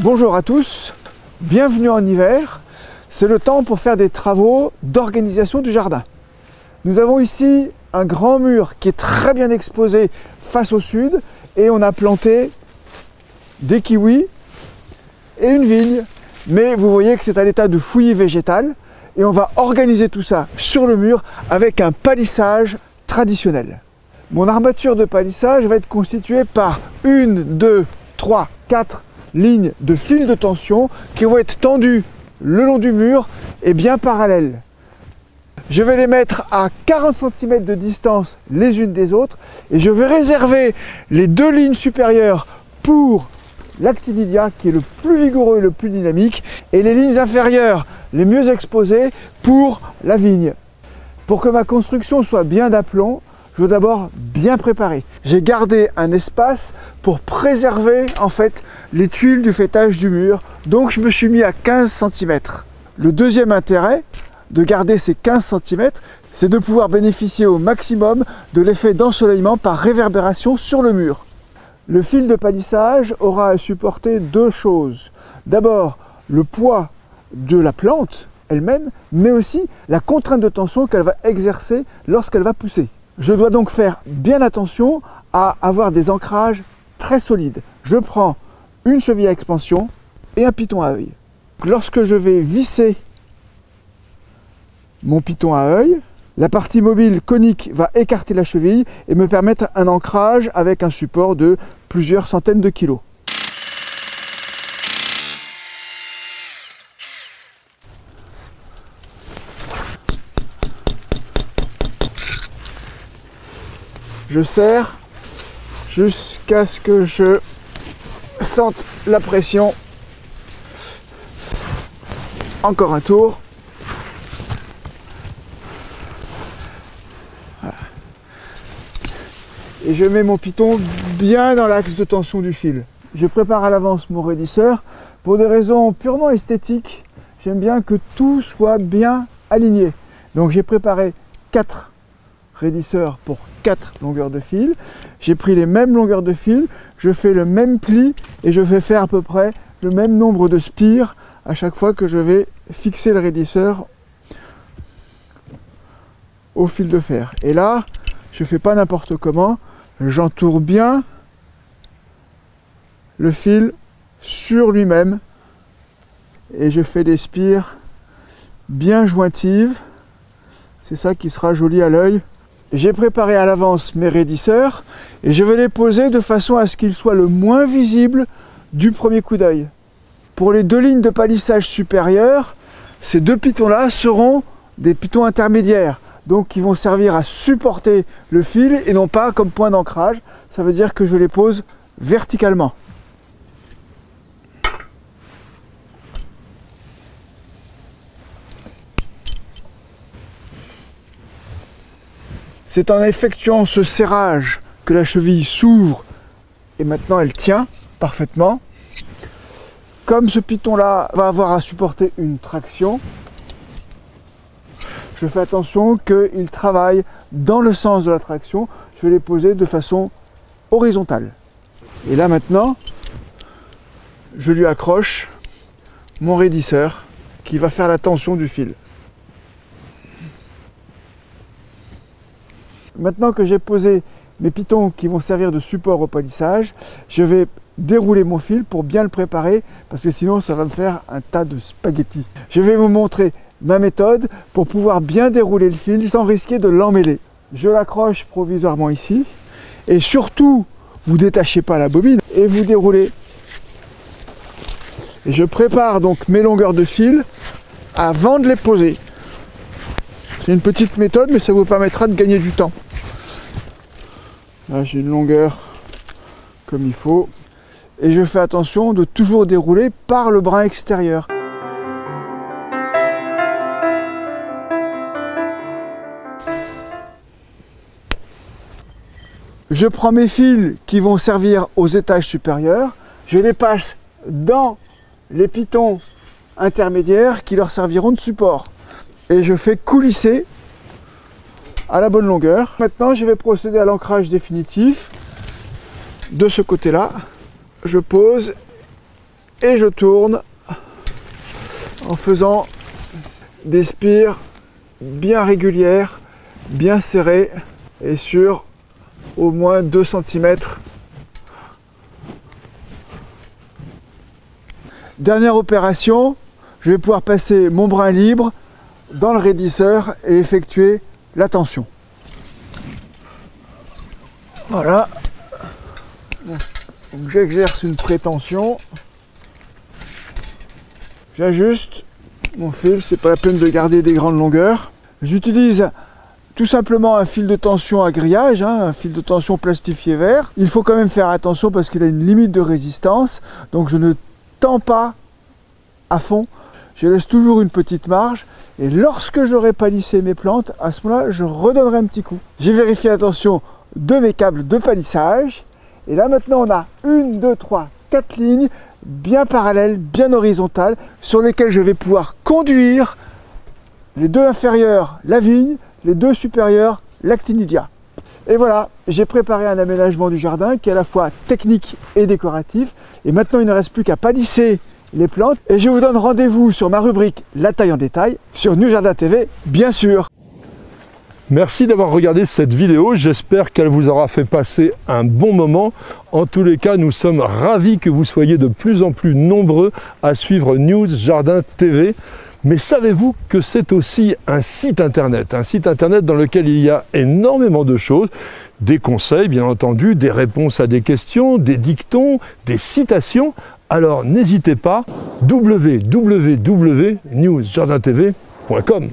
Bonjour à tous, bienvenue en hiver. C'est le temps pour faire des travaux d'organisation du jardin. Nous avons ici un grand mur qui est très bien exposé face au sud et on a planté des kiwis et une vigne. Mais vous voyez que c'est à l'état de fouillis végétal et on va organiser tout ça sur le mur avec un palissage traditionnel. Mon armature de palissage va être constituée par 1, 2, 3, 4 lignes de fils de tension qui vont être tendues le long du mur et bien parallèles. Je vais les mettre à 40 cm de distance les unes des autres et je vais réserver les 2 lignes supérieures pour l'actinidia qui est le plus vigoureux et le plus dynamique et les lignes inférieures les mieux exposées pour la vigne. Pour que ma construction soit bien d'aplomb, je veux d'abord bien préparer. J'ai gardé un espace pour préserver en fait les tuiles du faîtage du mur, donc je me suis mis à 15 cm. Le deuxième intérêt de garder ces 15 cm, c'est de pouvoir bénéficier au maximum de l'effet d'ensoleillement par réverbération sur le mur. Le fil de palissage aura à supporter 2 choses. D'abord, le poids de la plante elle-même, mais aussi la contrainte de tension qu'elle va exercer lorsqu'elle va pousser. Je dois donc faire bien attention à avoir des ancrages très solides. Je prends une cheville à expansion et un piton à œil. Lorsque je vais visser mon piton à œil, la partie mobile conique va écarter la cheville et me permettre un ancrage avec un support de plusieurs centaines de kilos. Je serre jusqu'à ce que je sente la pression. Encore un tour. Voilà. Et je mets mon piton bien dans l'axe de tension du fil. Je prépare à l'avance mon raidisseur. Pour des raisons purement esthétiques, j'aime bien que tout soit bien aligné. Donc j'ai préparé 4 raidisseur pour 4 longueurs de fil. J'ai pris les mêmes longueurs de fil, je fais le même pli et je vais faire à peu près le même nombre de spires à chaque fois que je vais fixer le raidisseur au fil de fer. Et là, je ne fais pas n'importe comment, j'entoure bien le fil sur lui-même et je fais des spires bien jointives. C'est ça qui sera joli à l'œil. J'ai préparé à l'avance mes raidisseurs et je vais les poser de façon à ce qu'ils soient le moins visibles du premier coup d'œil. Pour les 2 lignes de palissage supérieures, ces 2 pitons-là seront des pitons intermédiaires, donc qui vont servir à supporter le fil et non pas comme point d'ancrage. Ça veut dire que je les pose verticalement. C'est en effectuant ce serrage que la cheville s'ouvre et maintenant elle tient parfaitement. Comme ce piton-là va avoir à supporter une traction, je fais attention qu'il travaille dans le sens de la traction. Je vais les poser de façon horizontale. Et là maintenant, je lui accroche mon raidisseur qui va faire la tension du fil. Maintenant que j'ai posé mes pitons qui vont servir de support au palissage, je vais dérouler mon fil pour bien le préparer parce que sinon ça va me faire un tas de spaghettis. Je vais vous montrer ma méthode pour pouvoir bien dérouler le fil sans risquer de l'emmêler. Je l'accroche provisoirement ici et surtout vous détachez pas la bobine et vous déroulez. Et je prépare donc mes longueurs de fil avant de les poser. C'est une petite méthode mais ça vous permettra de gagner du temps. Là j'ai une longueur comme il faut et je fais attention de toujours dérouler par le brin extérieur. Je prends mes fils qui vont servir aux étages supérieurs, je les passe dans les pitons intermédiaires qui leur serviront de support et je fais coulisser à la bonne longueur. Maintenant, je vais procéder à l'ancrage définitif. De ce côté-là, je pose et je tourne en faisant des spires bien régulières, bien serrées et sur au moins 2 cm. Dernière opération, je vais pouvoir passer mon brin libre dans le raidisseur et effectuer la tension. Voilà. Donc j'exerce une prétention. J'ajuste mon fil, c'est pas la peine de garder des grandes longueurs. J'utilise tout simplement un fil de tension à grillage, un fil de tension plastifié vert. Il faut quand même faire attention parce qu'il a une limite de résistance, donc je ne tends pas à fond. Je laisse toujours une petite marge et lorsque j'aurai palissé mes plantes, à ce moment-là, je redonnerai un petit coup. J'ai vérifié la tension de mes câbles de palissage et là maintenant on a 1, 2, 3, 4 lignes bien parallèles, bien horizontales sur lesquelles je vais pouvoir conduire les 2 inférieurs, la vigne, les 2 supérieurs, l'actinidia. Et voilà, j'ai préparé un aménagement du jardin qui est à la fois technique et décoratif. Et maintenant, il ne reste plus qu'à palisser les plantes. Et je vous donne rendez-vous sur ma rubrique La taille en détail, sur New Jardin TV, bien sûr. Merci d'avoir regardé cette vidéo, j'espère qu'elle vous aura fait passer un bon moment. En tous les cas, nous sommes ravis que vous soyez de plus en plus nombreux à suivre New Jardin TV. Mais savez-vous que c'est aussi un site internet dans lequel il y a énormément de choses, des conseils bien entendu, des réponses à des questions, des dictons, des citations. Alors n'hésitez pas, www.newsjardintv.com.